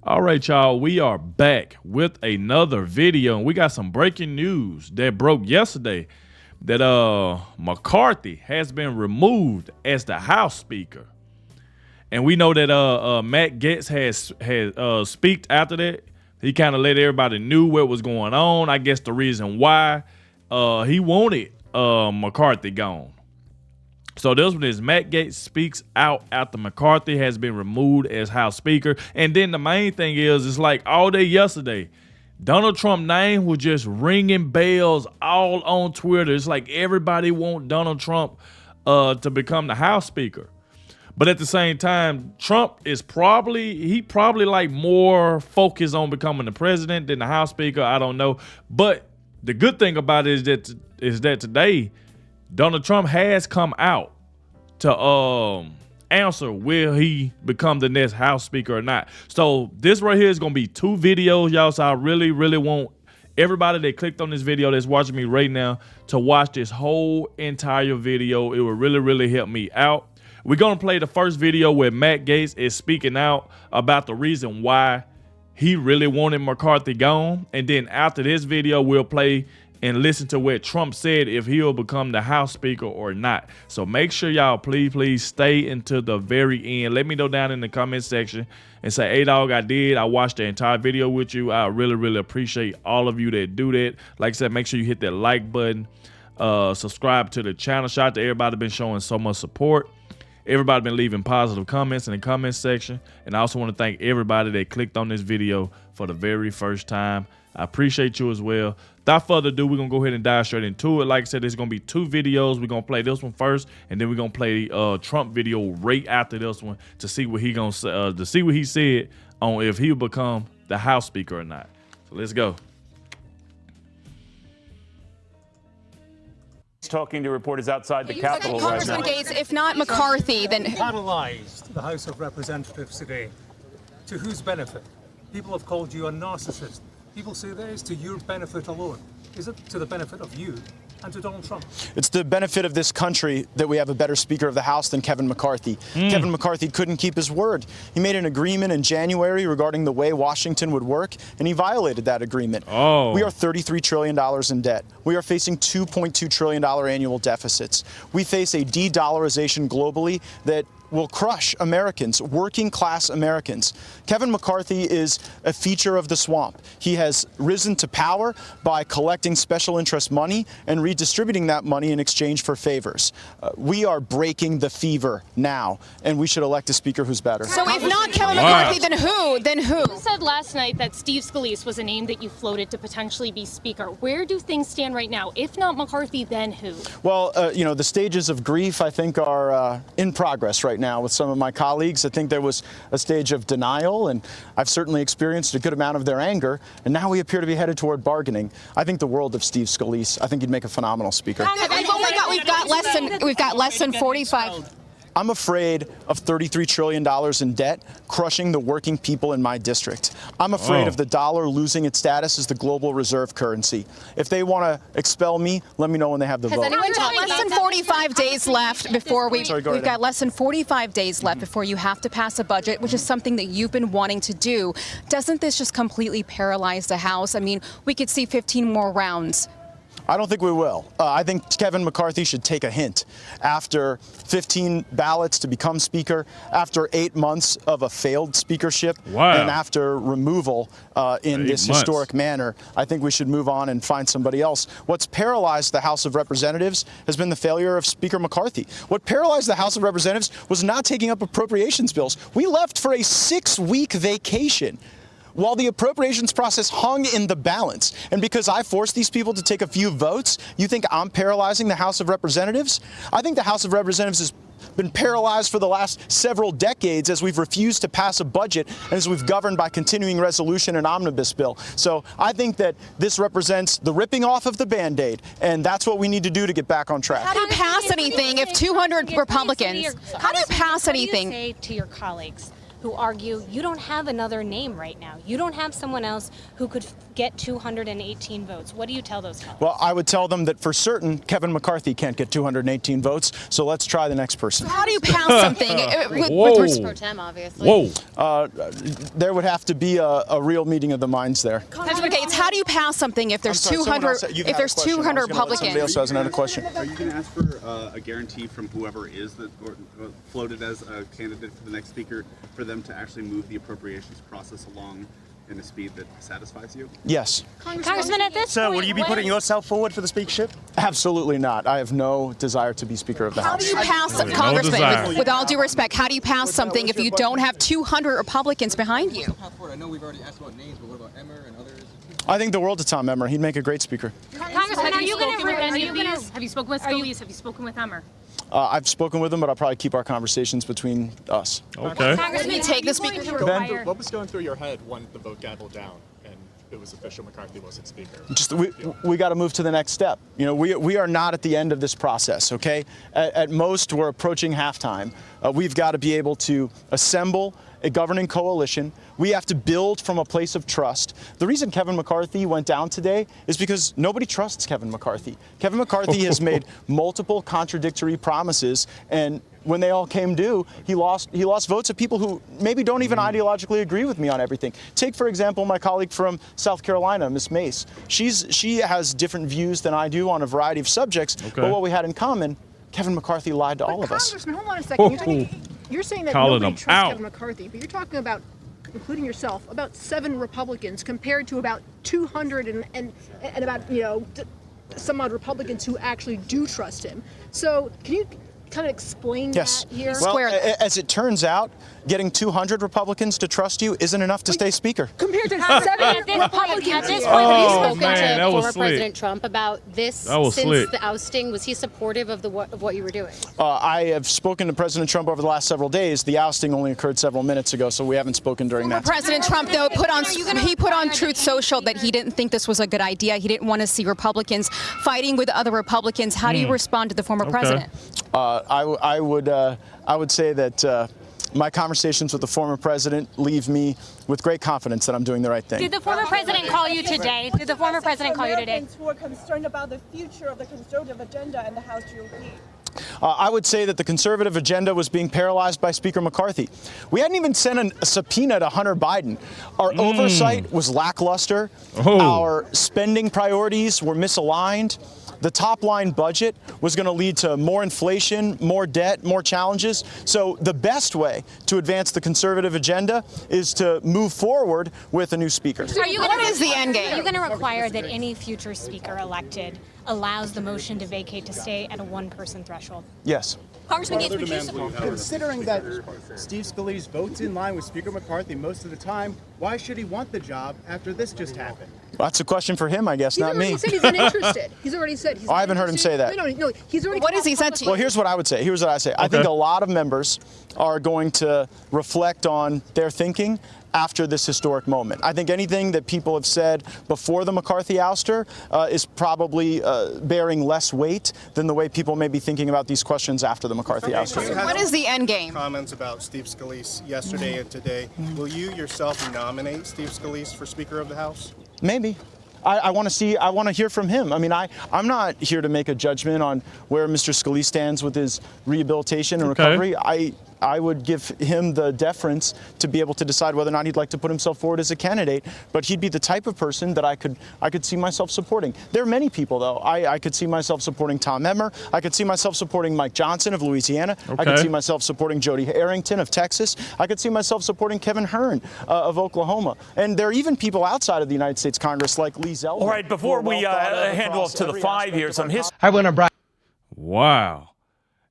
All right, y'all, we are back with another video, and we got some breaking news that broke yesterday that McCarthy has been removed as the House Speaker. And we know that Matt Gaetz has speaked after that. He kind of let everybody knew what was going on. I guess the reason why he wanted McCarthy gone. So this one is Matt Gaetz speaks out after McCarthy has been removed as House Speaker. And then the main thing is, it's like all day yesterday, Donald Trump's name was just ringing bells all on Twitter. It's like everybody want Donald Trump to become the House Speaker. But at the same time, Trump is probably like more focused on becoming the president than the House Speaker. I don't know. But the good thing about it is that today, Donald Trump has come out to answer will he become the next House Speaker or not. So this right here is going to be 2 videos, y'all. So I really, really want everybody that clicked on this video that's watching me right now to watch this whole entire video. It will really, really help me out. We're going to play the first video where Matt Gaetz is speaking out about the reason why he really wanted McCarthy gone. And then after this video, we'll play and listen to what Trump said if he'll become the House Speaker or not. So make sure y'all please stay until the very end. Let me know down in the comment section and say, Adogg, I watched the entire video with you. I really, really appreciate all of you that do that. Like I said, make sure you hit that like button, subscribe to the channel. Shout out to everybody been showing so much support. Everybody been leaving positive comments in the comment section. And I also want to thank everybody that clicked on this video for the very first time. I appreciate you as well. Without further ado, we're going to go ahead and dive straight into it. Like I said, there's going to be 2 videos. We're going to play this one first, and then we're going to play the Trump video right after this one to see what he said on if he'll become the House Speaker or not. So let's go. Talking to reporters outside the Capitol right now. Congressman Gaetz, if not McCarthy, then paralyzed the House of Representatives today. To whose benefit? People have called you a narcissist. People say that is to your benefit alone. Is it to the benefit of you and to Donald Trump? It's the benefit of this country that we have a better Speaker of the House than Kevin McCarthy. Kevin McCarthy couldn't keep his word. He made an agreement in January regarding the way Washington would work, and he violated that agreement. We are $33 trillion in debt. We are facing $2.2 trillion annual deficits. We face a de-dollarization globally that will crush Americans, working class Americans. Kevin McCarthy is a feature of the swamp. He has risen to power by collecting special interest money and redistributing that money in exchange for favors. We are breaking the fever now, and we should elect a speaker who's better. So if not Kevin McCarthy, then who? You said last night that Steve Scalise was a name that you floated to potentially be Speaker. Where do things stand right now? If not McCarthy, then who? Well, you know, the stages of grief, I think, are in progress right now with some of my colleagues. I think there was a stage of denial, and I've certainly experienced a good amount of their anger, and now we appear to be headed toward bargaining. I think the world of Steve Scalise. I think he'd make a phenomenal speaker. We've got less than 45. I'm afraid of $33 trillion in debt crushing the working people in my district. I'm afraid of the dollar losing its status as the global reserve currency. If they want to expel me, let me know when they have the vote. Less than 45 days left before we've got less than 45 days left before you have to pass a budget, which is something that you've been wanting to do. Doesn't this just completely paralyze the House? I mean, we could see 15 more rounds. I don't think we will. I think Kevin McCarthy should take a hint. After 15 ballots to become Speaker, after 8 months of a failed speakership, and after removal in this historic manner, I think we should move on and find somebody else. What's paralyzed the House of Representatives has been the failure of Speaker McCarthy. What paralyzed the House of Representatives was not taking up appropriations bills. We left for a 6-week vacation while the appropriations process hung in the balance. And because I forced these people to take a few votes, you think I'm paralyzing the House of Representatives? I think the House of Representatives has been paralyzed for the last several decades as we've refused to pass a budget and as we've governed by continuing resolution and omnibus bill. So I think that this represents the ripping off of the Band-Aid, and that's what we need to do to get back on track. How do you pass anything if 200 Republicans? How do you pass anything? What do you say to your colleagues who argue you don't have another name right now. You don't have someone else who could get 218 votes. What do you tell those fellows? Well, I would tell them that for certain, Kevin McCarthy can't get 218 votes, so let's try the next person. How do you pass something with pro tem, obviously? Whoa. There would have to be a real meeting of the minds there. Councilman Gaetz, how do you pass something if there's 200 Republicans? Somebody else has another question. Are you going to ask for a guarantee from whoever is floated as a candidate for the next speaker for them to actually move the appropriations process along in a speed that satisfies you? Yes. Congressman, at this So point, will you be putting yourself forward for the speakership? Absolutely not. I have no desire to be Speaker of the How House. do you pass, No Congressman, desire. with all due respect, how do you pass something if you don't have 200 Republicans behind you? I know we've already asked about names, but what about Emmer and others? I think the world of Tom Emmer. He'd make a great speaker. Congressman, Have you spoken with any of these? Have you spoken with Scalise? Have you spoken with Emmer? I've spoken with him, but I'll probably keep our conversations between us. Okay. Congressman, take the speaker. What was going through your head when the vote gabbled down and it was official McCarthy wasn't speaker? Just we got to move to the next step. You know, we are not at the end of this process. Okay, at most we're approaching halftime. We've got to be able to assemble a governing coalition. We have to build from a place of trust. The reason Kevin McCarthy went down today is because nobody trusts Kevin McCarthy. Kevin McCarthy has made multiple contradictory promises, and when they all came due, he lost votes of people who maybe don't even ideologically agree with me on everything. Take, for example, my colleague from South Carolina, Ms. Mace. She has different views than I do on a variety of subjects, but what we had in common, Kevin McCarthy lied to all of us. Congressman, hold on a second. You're saying that Calling nobody them trusts out. Kevin McCarthy, but you're talking about, including yourself, about 7 Republicans compared to about 200 and about, some odd Republicans who actually do trust him. So can you kind of explain that here? Well, as it turns out, getting 200 Republicans to trust you isn't enough to stay Speaker. Compared to 7 Republicans. At this point, Oh, have you spoken man, that to was former slick. President Trump about this since the ousting? Was he supportive of what you were doing? I have spoken to President Trump over the last several days. The ousting only occurred several minutes ago, so we haven't spoken during that time. President Trump, though, put on Truth Social that he didn't think this was a good idea. He didn't want to see Republicans fighting with other Republicans. How do you respond to the former president? I would say that my conversations with the former president leave me with great confidence that I'm doing the right thing. Did the former president call you today? Did the former president call you today? Americans who are concerned about the future of the conservative agenda in the House GOP. I would say that the conservative agenda was being paralyzed by Speaker McCarthy. We hadn't even sent a subpoena to Hunter Biden. Our oversight was lackluster. Our spending priorities were misaligned. The top line budget was going to lead to more inflation, more debt, more challenges. So the best way to advance the conservative agenda is to move forward with a new speaker. What is the end game? Are you going to require that any future speaker elected allows the motion to vacate to stay at a one-person threshold? Yes. Congressman Gaetz, Considering that Steve Scalise votes in line with Speaker McCarthy most of the time, why should he want the job after this just happened? Well, that's a question for him, I guess, not me. He said he's uninterested. He's already said he's I haven't heard him say that. No, he's already. What has he said to you? Well, here's what I would say. Here's what I say. I think a lot of members are going to reflect on their thinking after this historic moment. I think anything that people have said before the McCarthy ouster is probably bearing less weight than the way people may be thinking about these questions after the McCarthy ouster. What is the end game? Comments about Steve Scalise yesterday and today. Will you yourself nominate Steve Scalise for Speaker of the House? Maybe. I want to hear from him. I mean, I'm not here to make a judgment on where Mr. Scalise stands with his rehabilitation and recovery. I would give him the deference to be able to decide whether or not he'd like to put himself forward as a candidate, but he'd be the type of person that I could see myself supporting. There are many people, though. I could see myself supporting Tom Emmer. I could see myself supporting Mike Johnson of Louisiana. I could see myself supporting Jody Arrington of Texas. I could see myself supporting Kevin Hern of Oklahoma. And there are even people outside of the United States Congress like Lee Zeldin. All right, before we hand off to the 5 here, some history. Wow.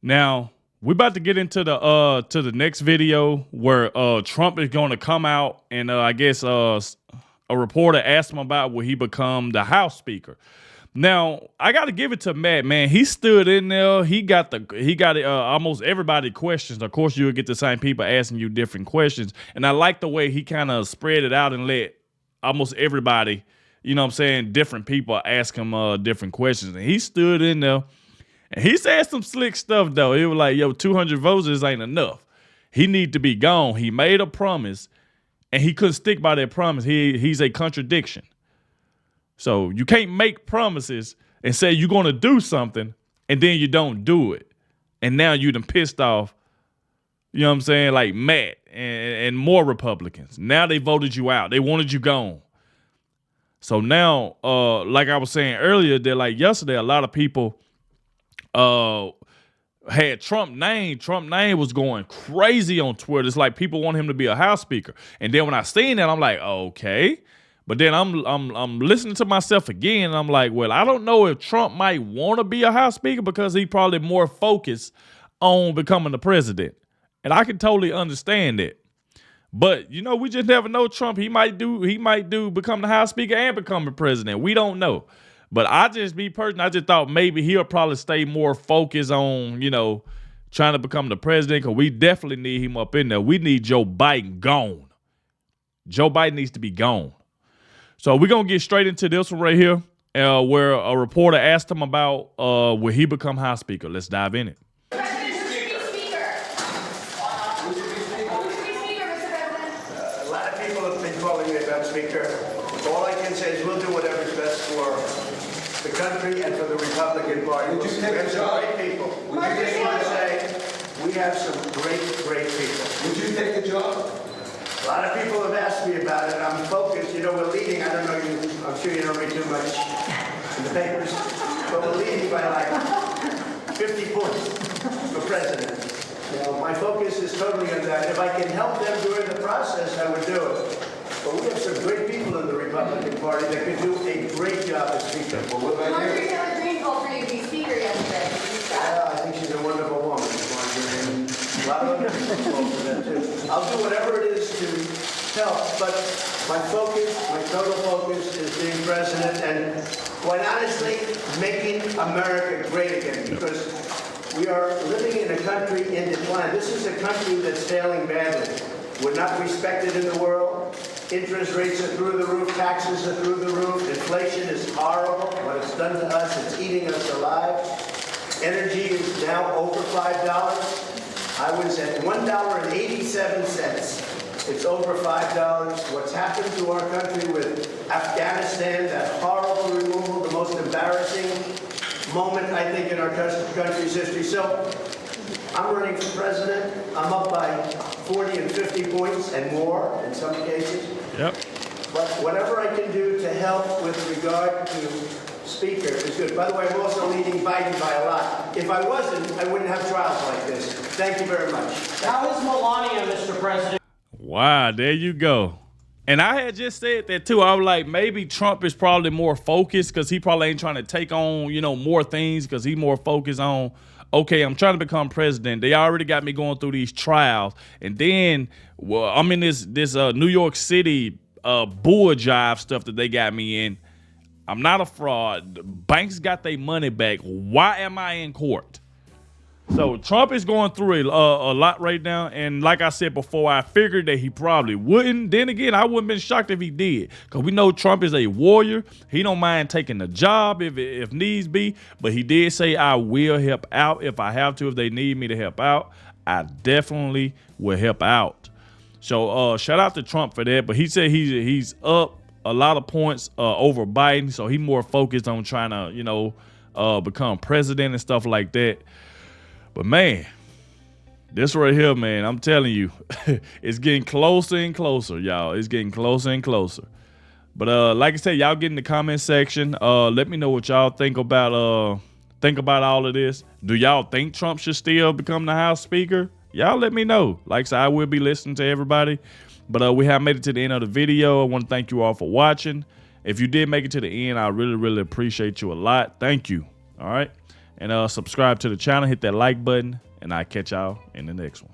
Now, we're about to get into the next video where Trump is going to come out and I guess a reporter asked him about will he become the House Speaker. Now, I got to give it to Matt, man. He stood in there. He got almost everybody questions. Of course, you'll get the same people asking you different questions. And I like the way he kind of spread it out and let almost everybody, you know what I'm saying, different people ask him different questions. And he stood in there. And he said some slick stuff, though. He was like, yo, 200 votes ain't enough. He need to be gone. He made a promise, and he couldn't stick by that promise. He's a contradiction. So you can't make promises and say you're going to do something, and then you don't do it. And now you done pissed off, you know what I'm saying, like Matt and more Republicans. Now they voted you out. They wanted you gone. So now, like I was saying earlier, that like yesterday, a lot of people had Trump name. Trump name was going crazy on Twitter. It's like people want him to be a House Speaker. And then when I seen that, I'm like, okay. But then I'm listening to myself again, and I'm like, well, I don't know if Trump might want to be a House Speaker because he probably more focused on becoming the president. And I can totally understand that. But, you know, we just never know Trump. He might become the House Speaker and become the president. We don't know. But I just thought maybe he'll probably stay more focused on, you know, trying to become the president, because we definitely need him up in there. We need Joe Biden gone. Joe Biden needs to be gone. So we're going to get straight into this one right here, where a reporter asked him about will he become House Speaker. Let's dive in it. Speaker. All I can say is we'll do whatever's best for the country and for the Republican Party. We have some great people. I just want to say we have some great people. Would you take the job? A lot of people have asked me about it. I'm focused. You know, we're leading. I don't know you. I'm sure you don't read too much in the papers, but we're leading by like 50 points for president. You know, my focus is totally on that. If I can help them during the process, I would do it. But we have some great people in the Republican Party that could do a great job as Speaker. Marjorie Taylor Greene called for you to be Speaker yesterday. I think she's a wonderful woman, Marjorie. A lot of other people called for that too. I'll do whatever it is to help, but my total focus is being president and, quite honestly, making America great again, because we are living in a country in decline. This is a country that's failing badly. We're not respected in the world. Interest rates are through the roof. Taxes are through the roof. Inflation is horrible. What it's done to us, it's eating us alive. Energy is now over $5. I was at $1.87. It's over $5. What's happened to our country with Afghanistan, that horrible removal, the most embarrassing moment, I think, in our country's history. So I'm running for president. I'm up by 40 and 50 points and more in some cases. Yep. But whatever I can do to help with regard to Speaker is good. By the way, I'm also leading Biden by a lot. If I wasn't, I wouldn't have trials like this. Thank you very much. How is Melania, Mr. President? Wow, there you go. And I had just said that too. I was like, maybe Trump is probably more focused because he probably ain't trying to take on, you know, more things, because he more focused on, okay, I'm trying to become president. They already got me going through these trials. And then, well, I'm in this New York City bull jive stuff that they got me in. I'm not a fraud. Banks got their money back. Why am I in court? So Trump is going through a lot right now. And like I said before, I figured that he probably wouldn't. Then again, I wouldn't have been shocked if he did, because we know Trump is a warrior. He don't mind taking the job if needs be. But he did say, I will help out if I have to. If they need me to help out, I definitely will help out. So shout out to Trump for that. But he said he's up a lot of points over Biden. So he more focused on trying to, you know, become president and stuff like that. But man, this right here, man, I'm telling you, it's getting closer and closer, y'all. It's getting closer and closer. But like I said, y'all get in the comment section. Let me know what y'all think about all of this. Do y'all think Trump should still become the House Speaker? Y'all let me know. Like I said, I will be listening to everybody. But we have made it to the end of the video. I want to thank you all for watching. If you did make it to the end, I really, really appreciate you a lot. Thank you. All right. And subscribe to the channel, hit that like button, and I'll catch y'all in the next one.